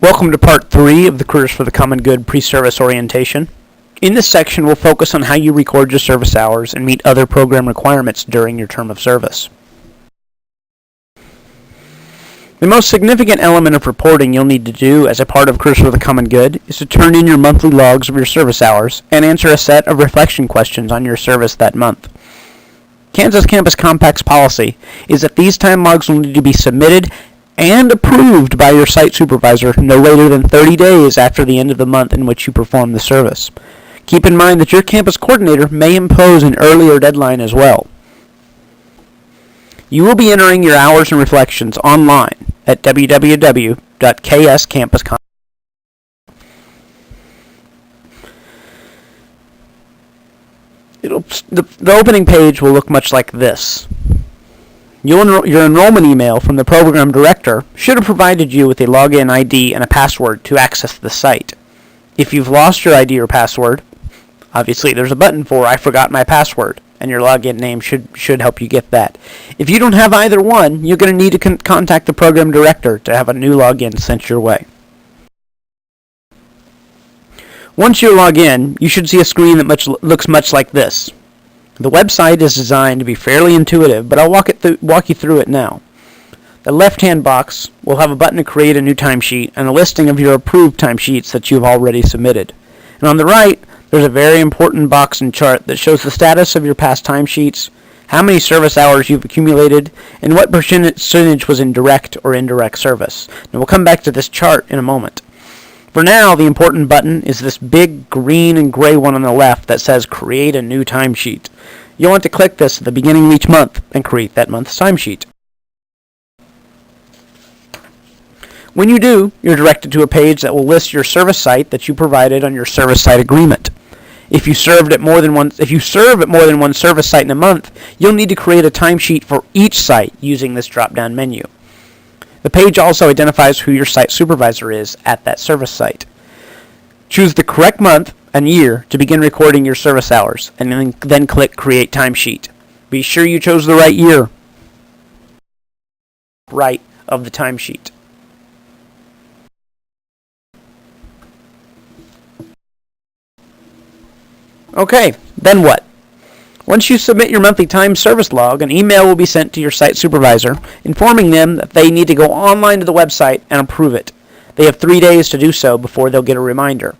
Welcome to Part 3 of the Careers for the Common Good pre-service orientation. In this section, we'll focus on how you record your service hours and meet other program requirements during your term of service. The most significant element of reporting you'll need to do as a part of Careers for the Common Good is to turn in your monthly logs of your service hours and answer a set of reflection questions on your service that month. Kansas Campus Compact's policy is that these time logs will need to be submitted and approved by your site supervisor no later than 30 days after the end of the month in which you perform the service. Keep in mind that your campus coordinator may impose an earlier deadline as well. You will be entering your hours and reflections online at www.kscampus.com. The opening page will look much like this. Your enrollment email from the program director should have provided you with a login ID and a password to access the site. If you've lost your ID or password, obviously there's a button for I forgot my password, and your login name should help you get that. If you don't have either one, you're going to need to contact the program director to have a new login sent your way. Once you log in, you should see a screen that looks much like this. The website is designed to be fairly intuitive, but I'll walk you through it now. The left-hand box will have a button to create a new timesheet and a listing of your approved timesheets that you've already submitted. And on the right, there's a very important box and chart that shows the status of your past timesheets, how many service hours you've accumulated, and what percentage was in direct or indirect service. And we'll come back to this chart in a moment. For now, the important button is this big green and gray one on the left that says Create a New Timesheet. You'll want to click this at the beginning of each month and create that month's timesheet. When you do, you're directed to a page that will list your service site that you provided on your service site agreement. If you serve at more than one service site in a month, you'll need to create a timesheet for each site using this drop-down menu. The page also identifies who your site supervisor is at that service site. Choose the correct month and year to begin recording your service hours, and then click Create Timesheet. Be sure you chose the right year of the timesheet. Okay, then what? Once you submit your monthly time service log, an email will be sent to your site supervisor informing them that they need to go online to the website and approve it. They have 3 days to do so before they'll get a reminder.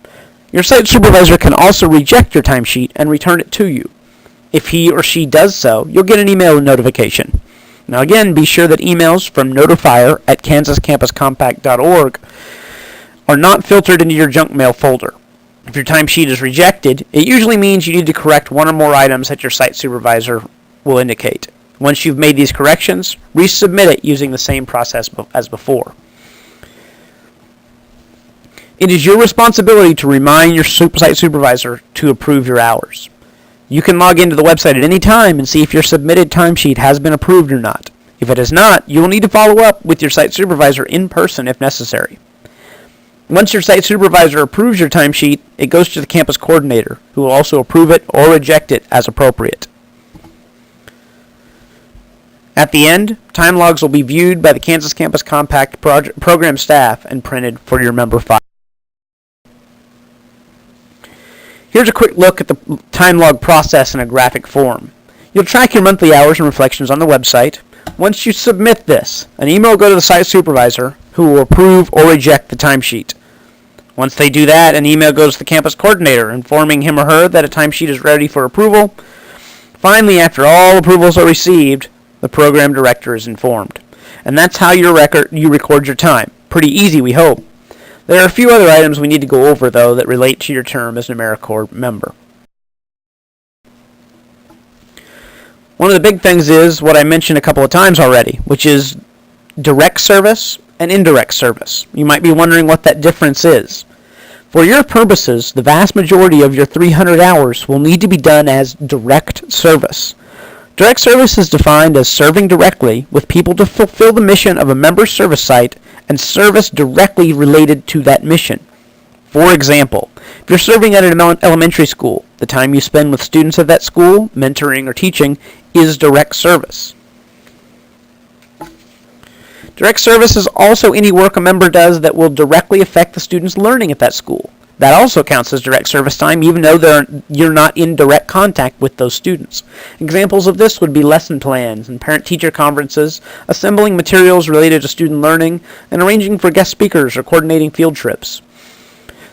Your site supervisor can also reject your timesheet and return it to you. If he or she does so, you'll get an email notification. Now again, be sure that emails from notifier@kansascampuscompact.org are not filtered into your junk mail folder. If your timesheet is rejected, it usually means you need to correct one or more items that your site supervisor will indicate. Once you've made these corrections, resubmit it using the same process as before. It is your responsibility to remind your site supervisor to approve your hours. You can log into the website at any time and see if your submitted timesheet has been approved or not. If it has not, you will need to follow up with your site supervisor in person if necessary. Once your site supervisor approves your timesheet, it goes to the campus coordinator, who will also approve it or reject it as appropriate. At the end, time logs will be viewed by the Kansas Campus Compact program staff and printed for your member file. Here's a quick look at the time log process in a graphic form. You'll track your monthly hours and reflections on the website. Once you submit this, an email will go to the site supervisor, who will approve or reject the timesheet. Once they do that, an email goes to the campus coordinator informing him or her that a timesheet is ready for approval. Finally, after all approvals are received, the program director is informed. And that's how you record your time. Pretty easy, we hope. There are a few other items we need to go over, though, that relate to your term as an AmeriCorps member. One of the big things is what I mentioned a couple of times already, which is direct service and indirect service. You might be wondering what that difference is. For your purposes, the vast majority of your 300 hours will need to be done as direct service. Direct service is defined as serving directly with people to fulfill the mission of a member's service site and service directly related to that mission. For example, if you're serving at an elementary school, the time you spend with students of that school, mentoring or teaching, is direct service. Direct service is also any work a member does that will directly affect the student's learning at that school. That also counts as direct service time, even though you're not in direct contact with those students. Examples of this would be lesson plans and parent-teacher conferences, assembling materials related to student learning, and arranging for guest speakers or coordinating field trips.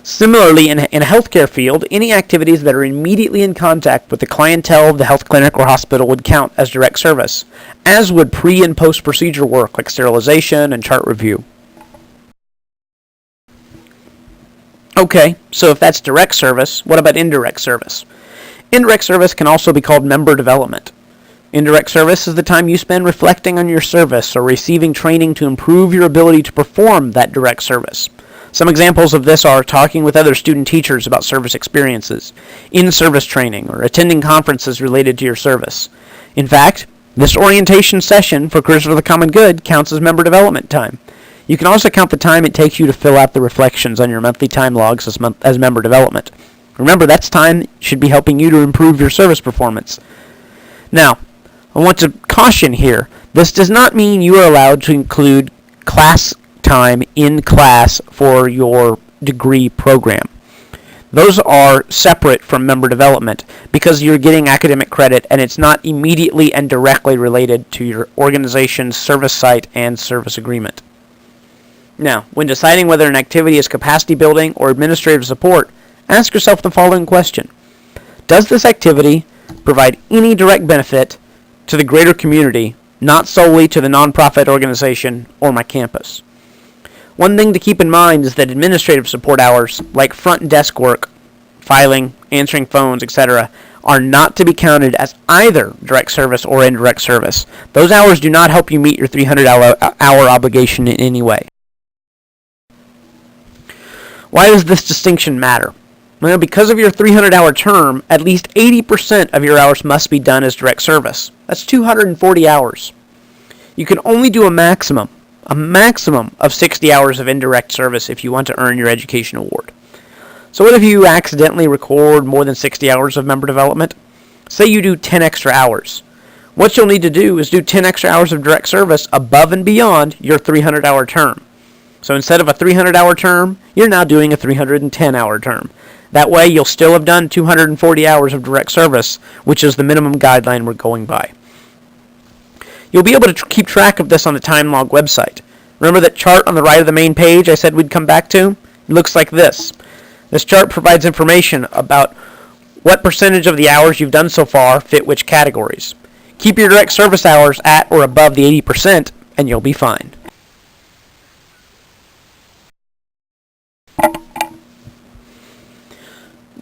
Similarly, in a healthcare field, any activities that are immediately in contact with the clientele of the health clinic or hospital would count as direct service, as would pre- and post-procedure work like sterilization and chart review. Okay, so if that's direct service, what about indirect service? Indirect service can also be called member development. Indirect service is the time you spend reflecting on your service or receiving training to improve your ability to perform that direct service. Some examples of this are talking with other student teachers about service experiences, in-service training, or attending conferences related to your service. In fact, this orientation session for Careers for the Common Good counts as member development time. You can also count the time it takes you to fill out the reflections on your monthly time logs as member development. Remember, that's time that should be helping you to improve your service performance. Now, I want to caution here, this does not mean you are allowed to include class time in class for your degree program. Those are separate from member development because you're getting academic credit and it's not immediately and directly related to your organization's service site and service agreement. Now, when deciding whether an activity is capacity building or administrative support, ask yourself the following question. Does this activity provide any direct benefit to the greater community, not solely to the nonprofit organization or my campus? One thing to keep in mind is that administrative support hours, like front desk work, filing, answering phones, etc., are not to be counted as either direct service or indirect service. Those hours do not help you meet your 300-hour obligation in any way. Why does this distinction matter? Well, because of your 300-hour term, at least 80% of your hours must be done as direct service. That's 240 hours. You can only do a maximum of 60 hours of indirect service if you want to earn your education award. So what if you accidentally record more than 60 hours of member development? Say you do 10 extra hours. What you'll need to do is do 10 extra hours of direct service above and beyond your 300-hour term. So instead of a 300-hour term, you're now doing a 310-hour term. That way you'll still have done 240 hours of direct service, which is the minimum guideline we're going by. You'll be able to keep track of this on the TimeLog website. Remember that chart on the right of the main page I said we'd come back to? It looks like this. This chart provides information about what percentage of the hours you've done so far fit which categories. Keep your direct service hours at or above the 80% and you'll be fine.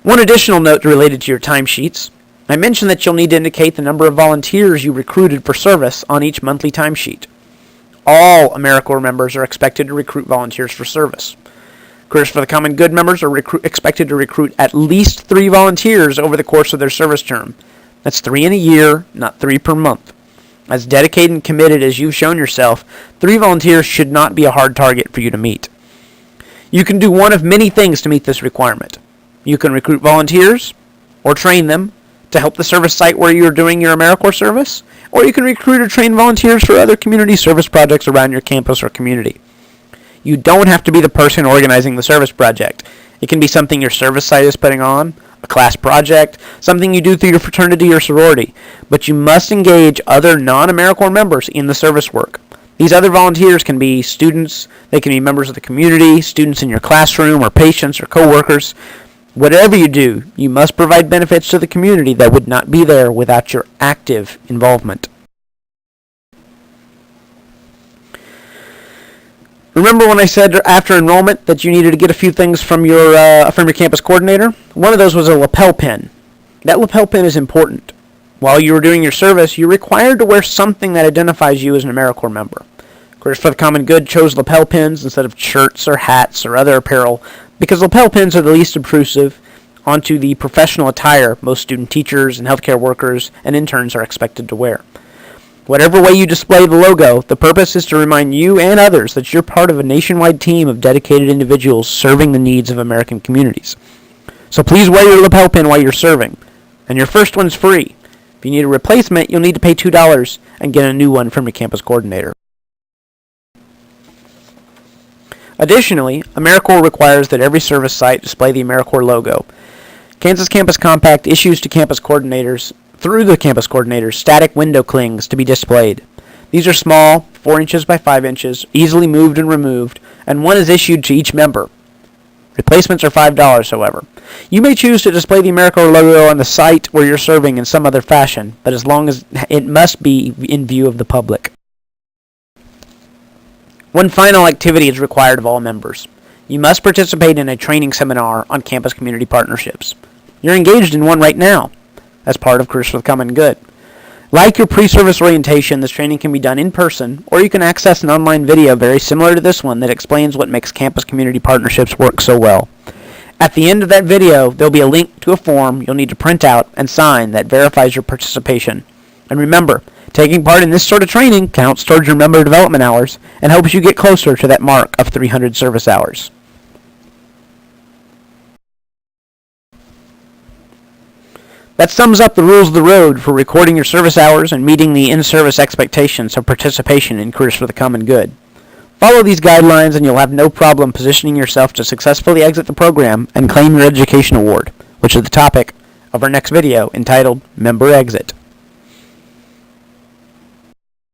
One additional note related to your timesheets. I mentioned that you'll need to indicate the number of volunteers you recruited for service on each monthly timesheet. All AmeriCorps members are expected to recruit volunteers for service. Careers for the Common Good members are expected to recruit at least 3 volunteers over the course of their service term. That's 3 in a year, not 3 per month. As dedicated and committed as you've shown yourself, 3 volunteers should not be a hard target for you to meet. You can do one of many things to meet this requirement. You can recruit volunteers or train them to help the service site where you're doing your AmeriCorps service, or you can recruit or train volunteers for other community service projects around your campus or community. You don't have to be the person organizing the service project. It can be something your service site is putting on, a class project, something you do through your fraternity or sorority, but you must engage other non-AmeriCorps members in the service work. These other volunteers can be students, they can be members of the community, students in your classroom, or patients or coworkers. Whatever you do, you must provide benefits to the community that would not be there without your active involvement. Remember when I said after enrollment that you needed to get a few things from your campus coordinator? One of those was a lapel pin. That lapel pin is important. While you were doing your service, you're required to wear something that identifies you as an AmeriCorps member. Careers for the Common Good chose lapel pins instead of shirts or hats or other apparel because lapel pins are the least obtrusive onto the professional attire most student teachers and healthcare workers and interns are expected to wear. Whatever way you display the logo, the purpose is to remind you and others that you're part of a nationwide team of dedicated individuals serving the needs of American communities. So please wear your lapel pin while you're serving, and your first one's free. If you need a replacement, you'll need to pay $2 and get a new one from your campus coordinator. Additionally, AmeriCorps requires that every service site display the AmeriCorps logo. Kansas Campus Compact issues to campus coordinators, through the campus coordinators, static window clings to be displayed. These are small, 4 inches by 5 inches, easily moved and removed, and one is issued to each member. Replacements are $5, however. You may choose to display the AmeriCorps logo on the site where you're serving in some other fashion, but as long as it must be in view of the public. One final activity is required of all members. You must participate in a training seminar on campus community partnerships. You're engaged in one right now as part of Careers for the Common Good. Like your pre-service orientation, this training can be done in person, or you can access an online video very similar to this one that explains what makes campus community partnerships work so well. At the end of that video, there'll be a link to a form you'll need to print out and sign that verifies your participation. And remember, taking part in this sort of training counts towards your member development hours and helps you get closer to that mark of 300 service hours. That sums up the rules of the road for recording your service hours and meeting the in-service expectations of participation in Careers for the Common Good. Follow these guidelines and you'll have no problem positioning yourself to successfully exit the program and claim your education award, which is the topic of our next video entitled Member Exit.